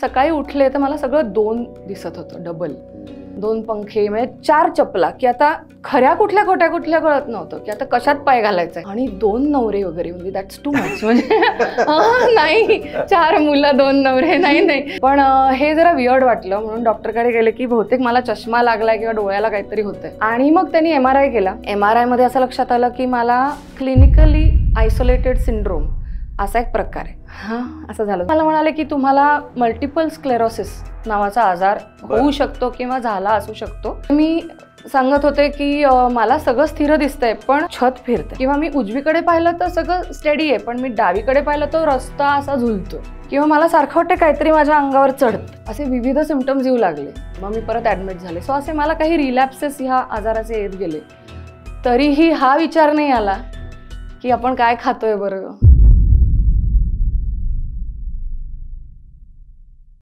सकाळी उठले तर मला सगळं 2 दिसत होतं, डबल 2 पंखे, म्हणजे 4 चपला, की आता खऱ्या कुठल्या खोट्या कुठल्या कळत नव्हतं, की आता कशात पाय घालायचा आणि 2 नवरे वगैरे, म्हणजे दॅट्स टू मच. म्हणजे नाही 4 मुलं 2 नवरे, नाही. पण हे जरा वियर्ड वाटलं, म्हणून डॉक्टरकडे गेले की बहुतेक मला चष्मा लागलाय किंवा डोळ्याला काहीतरी होतंय. आणि मग त्यांनी MRI केला. MRI मध्ये असं लक्षात आलं की मला क्लिनिकली आयसोलेटेड सिंड्रोम असा एक प्रकार आहे. असं झालं. मला म्हणाले की तुम्हाला मल्टिपल स्क्लेरोसिस नावाचा आजार होऊ शकतो किंवा झाला असू शकतो. मी सांगत होते की मला सगळं स्थिर दिसतंय पण छत फिरते, किंवा मी उजवीकडे पाहिलं तर सगळं स्टेडी आहे पण मी डावीकडे पाहिलं तर रस्ता असा झुलतो, किंवा मला सारखं वाटतं काहीतरी माझ्या अंगावर चढतं. असे विविध सिम्पटम्स येऊ लागले. मग मी परत ॲडमिट झाले. सो असे मला काही रिलॅप्सेस ह्या आजाराचे येत गेले. तरीही हा विचार नाही आला की आपण काय खातोय बरं.